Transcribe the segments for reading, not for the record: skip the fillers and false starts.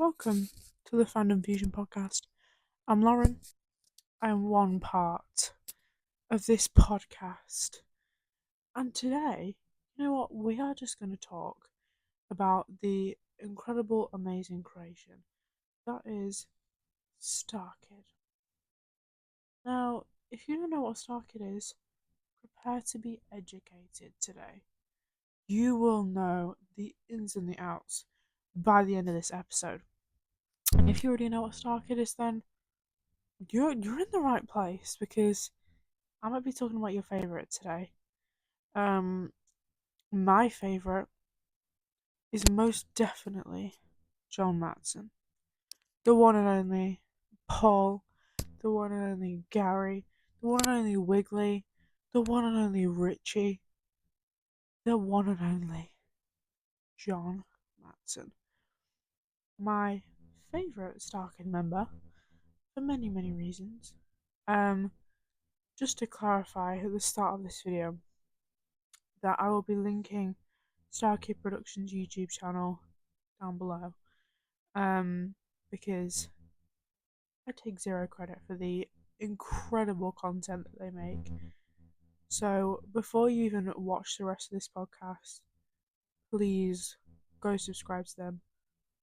Welcome to the Fandom Fusion podcast. I'm Lauren. I'm one part of this podcast. And today, you know what? We are just going to talk about the incredible, amazing creation that is StarKid. Now, if you don't know what StarKid is, prepare to be educated today. You will know the ins and the outs by the end of this episode. And if you already know what StarKid is, then you're in the right place because I might be talking about your favorite today. Um, my favorite is most definitely John Matson, the one and only Paul, the one and only Gary, the one and only Wiggly, the one and only Richie, the one and only John Matson. My favorite StarKid member for many many reasons. Um, just to clarify at the start of this video, that I will be linking StarKid Productions YouTube channel down below. Because I take zero credit for the incredible content that they make. So before you even watch the rest of this podcast, please go subscribe to them.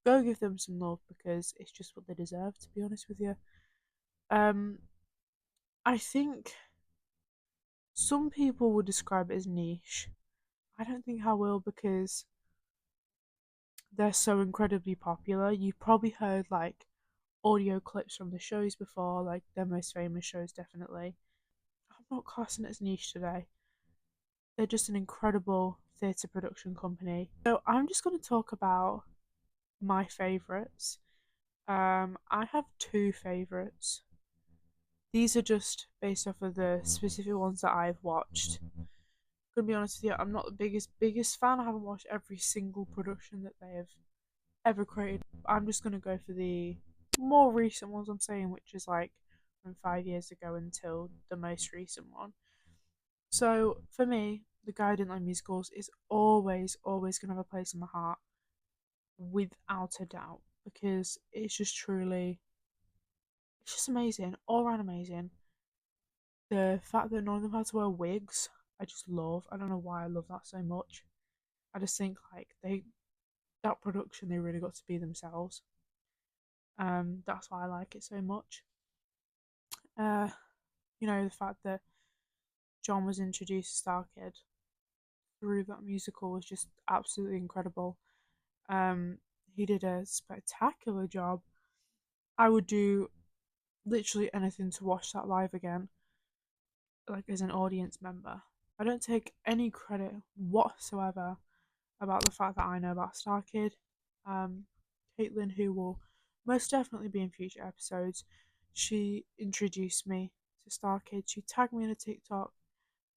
Go give them some love because it's just what they deserve, to be honest with you. Um I think some people would describe it as niche. I don't think I will because they're so incredibly popular. You've probably heard like audio clips from the shows before, like their most famous shows, definitely. I'm not classing it as niche today. They're just an incredible theatre production company. So I'm just going to talk about my favourites. I have two favourites. These are just based off of the specific ones that I've watched. Gonna be honest with you, I'm not the biggest fan. I haven't watched every single production that they have ever created. I'm just gonna go for the more recent ones I'm saying, which is like from 5 years ago until the most recent one. So for me, the Guiding Light musicals is always gonna have a place in my heart, without a doubt, because it's just amazing, all around amazing. The fact that none of them had to wear wigs, I just love. I don't know why I love that so much. I just think like that production they really got to be themselves. That's why I like it so much. Uh, the fact that John was introduced to StarKid through that musical was just absolutely incredible. Um, he did a spectacular job. I would do literally anything to watch that live again, like as an audience member. I don't take any credit whatsoever about the fact that I know about StarKid. Um, Caitlin, who will most definitely be in future episodes, she introduced me to StarKid. She tagged me in a TikTok,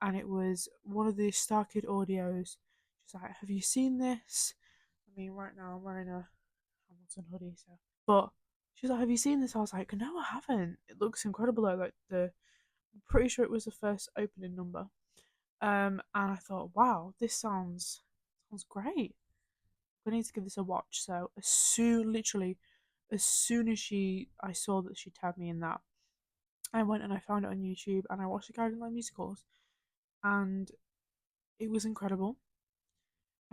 and it was one of the StarKid audios. She's like, "Have you seen this?" I mean, right now I'm wearing a Hamilton hoodie, so. But she's like, "Have you seen this?" I was like, "No, I haven't. It looks incredible though. I'm pretty sure it was the first opening number." And I thought, "Wow, this sounds great. I need to give this a watch." So literally, as soon as I saw that she tagged me in that, I went and I found it on YouTube and I watched the Guardian Light musicals, and it was incredible.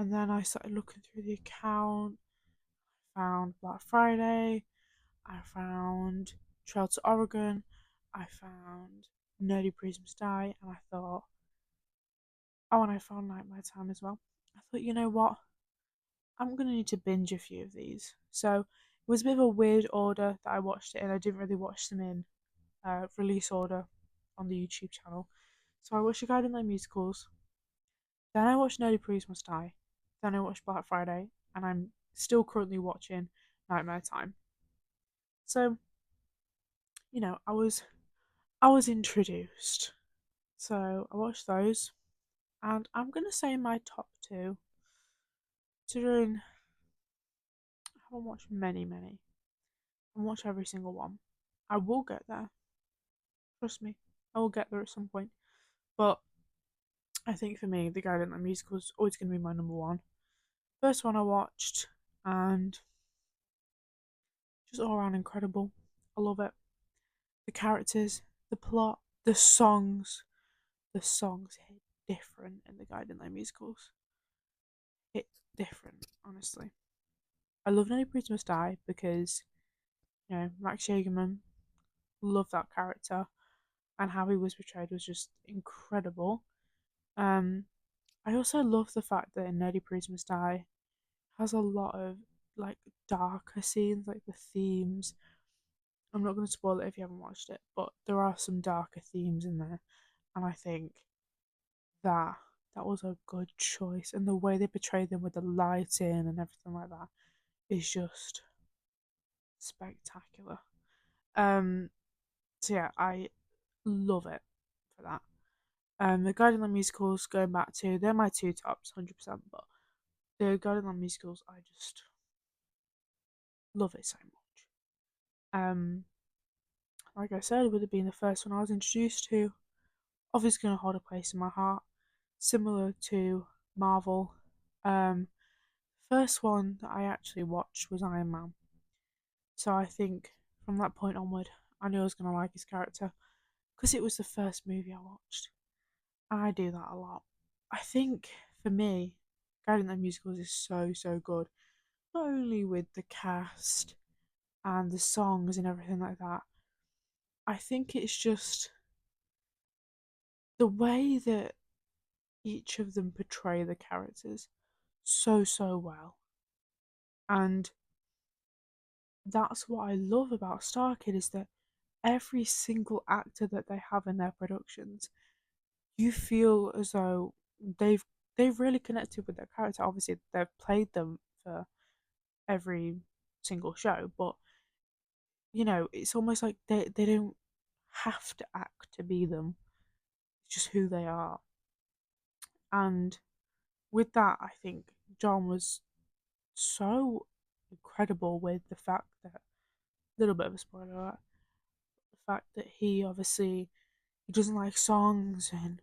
And then I started looking through the account, found Black Friday, I found Trail to Oregon, I found Nerdy Prisms Die, and I thought, oh, and I found Night My Time as well. I thought, you know what? I'm gonna need to binge a few of these. So it was a bit of a weird order that I watched it in. I didn't really watch them in release order on the YouTube channel. So I watched the Guiding Light musicals, then I watched Nerdy Priest Must Die, then I watched Black Friday, and I'm still currently watching Nightmare Time. So, I was introduced. So I watched those, and I'm gonna say my top two, considering I haven't watched many. I watched every single one. I will get there. Trust me, I will get there at some point. But I think for me, The Guiding Light musical is always going to be my number one. First one I watched, and just all around incredible. I love it. The characters, the plot, the songs hit different in the Guiding Light musicals. Hit different, honestly. I love Nelly Priest Must Die because, Max Jagerman, love that character, and how he was portrayed was just incredible. Um, I also love the fact that in Nerdy Priest Must Die has a lot of like darker scenes, like the themes. I'm not going to spoil it if you haven't watched it, but there are some darker themes in there, and I think that that was a good choice, and the way they portrayed them with the lighting and everything like that is just spectacular. Um, so yeah, I love it for that. The Guardian Land musicals, going back to, they're my two tops, 100%. But the Guardian Land musicals, I just love it so much. Like I said, with it being the first one I was introduced to, obviously going to hold a place in my heart, similar to Marvel. Um, First one that I actually watched was Iron Man, so I think from that point onward, I knew I was going to like his character because it was the first movie I watched, and I do that a lot. I think for me, Guardian of Musicals is so good. Not only with the cast and the songs and everything like that. I think it's just the way that each of them portray the characters so well. And that's what I love about StarKid is that every single actor that they have in their productions, you feel as though they've they've really connected with their character. Obviously, they've played them for every single show, but it's almost like they don't have to act to be them. It's just who they are. And with that, I think John was so incredible with the fact that, little bit of a spoiler alert, the fact that he doesn't like songs and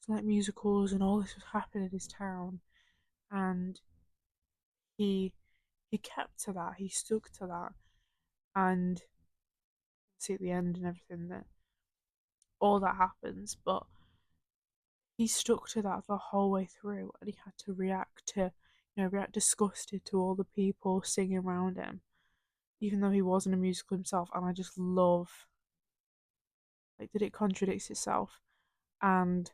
doesn't like musicals, and all this was happening in his town, and he he kept to that, he stuck to that, and see at the end and everything that all that happens, but he stuck to that the whole way through, and he had to react disgusted to all the people singing around him, even though he wasn't a musical himself. And I just love, like, that it contradicts itself, and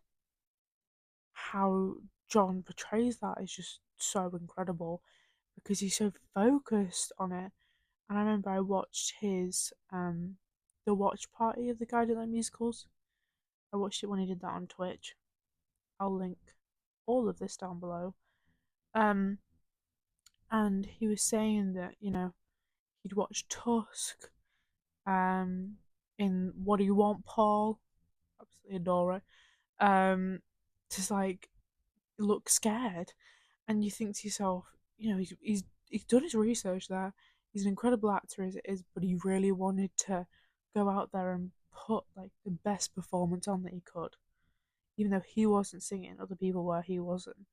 how John portrays that is just so incredible because he's so focused on it. And I remember I watched his the watch party of the Guided Light musicals. I watched it when he did that on Twitch. I'll link all of this down below. Um, and he was saying that he'd watched Tusk, um, in What Do You Want, Paul? Absolutely adore it. Just like look scared, and you think to yourself, he's done his research there. He's an incredible actor as it is, but he really wanted to go out there and put like the best performance on that he could, even though he wasn't singing, other people were, he wasn't.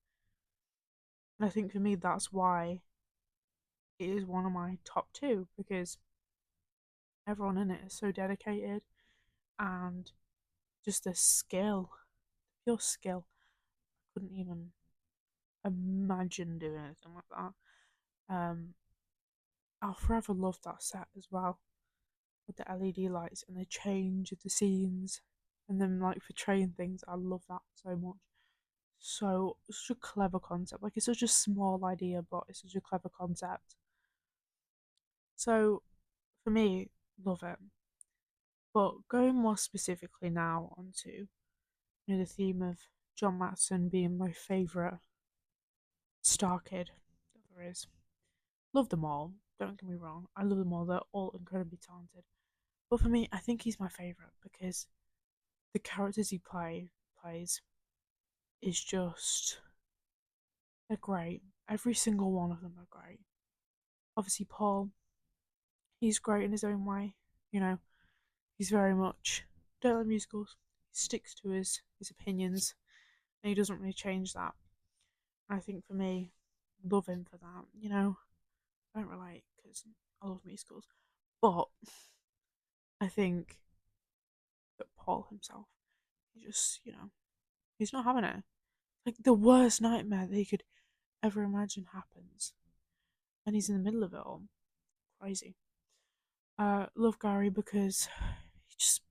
And I think for me, that's why it is one of my top two, because everyone in it is so dedicated, and just the skill, pure skill. I couldn't even imagine doing anything like that. I'll forever love that set as well, with the LED lights and the change of the scenes and them like portraying things. I love that so much. So such a clever concept. Like, it's such a small idea, but it's such a clever concept. So for me, love it. But going more specifically now onto the theme of John Matson being my favourite StarKid that there is. Love them all, don't get me wrong. I love them all, they're all incredibly talented. But for me, I think he's my favourite because the characters he plays is just, they're great. Every single one of them are great. Obviously Paul, he's great in his own way. You know, he's very much don't like musicals. He sticks to his opinions, and he doesn't really change that. I think for me, love him for that. I don't relate because I love musicals. But I think that Paul himself, he just, he's not having it. Like the worst nightmare that he could ever imagine happens, and he's in the middle of it all. Crazy. Love Gary because he just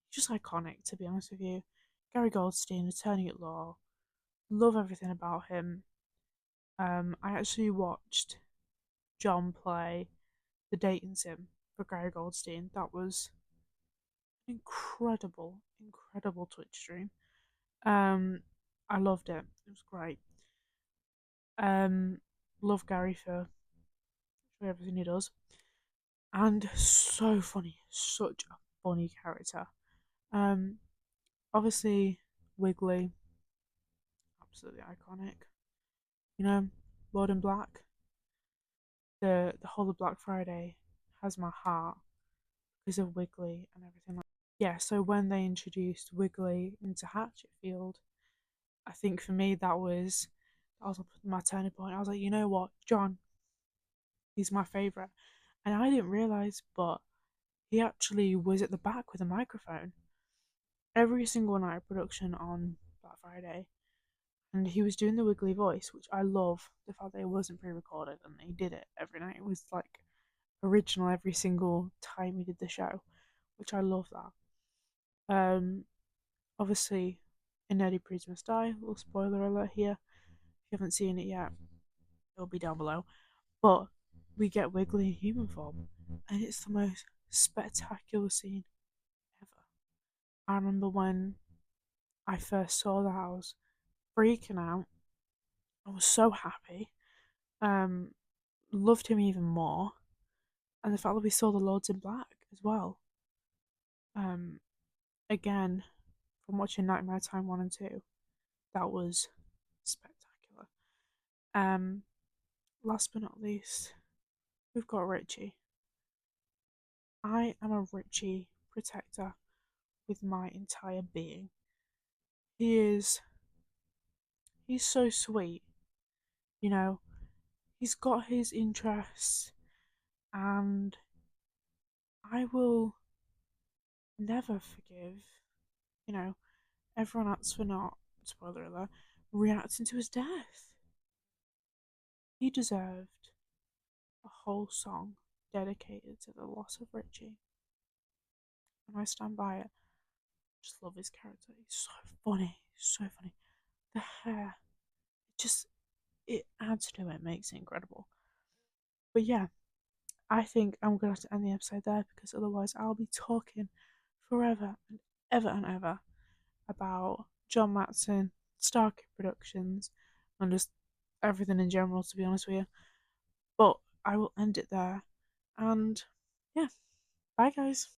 he's just iconic. To be honest with you, Gary Goldstein, attorney at law. Love everything about him. I actually watched John play the dating sim for Gary Goldstein. That was incredible, incredible Twitch stream. Um, I loved it. It was great. Um, love Gary for everything he does, and so funny, such a funny character. Um, obviously Wiggly, absolutely iconic. You know, Lord in Black. The whole of Black Friday has my heart because of Wiggly and everything like. Yeah, so when they introduced Wiggly into Hatchetfield, I think for me that was my turning point. I was like, you know what, John, he's my favorite, and I didn't realize, but he actually was at the back with a microphone every single night of production on Black Friday, and he was doing the Wiggly voice, which I love. The fact that it wasn't pre-recorded and he did it every night. It was like original every single time he did the show, which I love that. Obviously, in Eddie Prudes Must Die. Little spoiler alert here. If you haven't seen it yet, it'll be down below. But we get Wiggly in human form, and it's the most spectacular scene ever. I remember when I first saw that, I was freaking out. I was so happy. Um, Loved him even more, and the fact that we saw the Lords in Black as well. Um, Again, from watching Nightmare Time 1 and 2, that was spectacular. Um, Last but not least, we've got Richie. I am a Richie protector with my entire being. He is, he's so sweet, you know, he's got his interests, and I will never forgive, you know, everyone else for not, spoiler alert, reacting to his death. He deserved a whole song dedicated to the loss of Richie, and I stand by it. Just love his character. He's so funny, so funny. The hair, just it adds to it, makes it incredible. But yeah, I think I'm gonna have to end the episode there because otherwise I'll be talking forever and ever about John Matson, StarKid Productions, and just everything in general. To be honest with you, but I will end it there. And yeah, bye guys.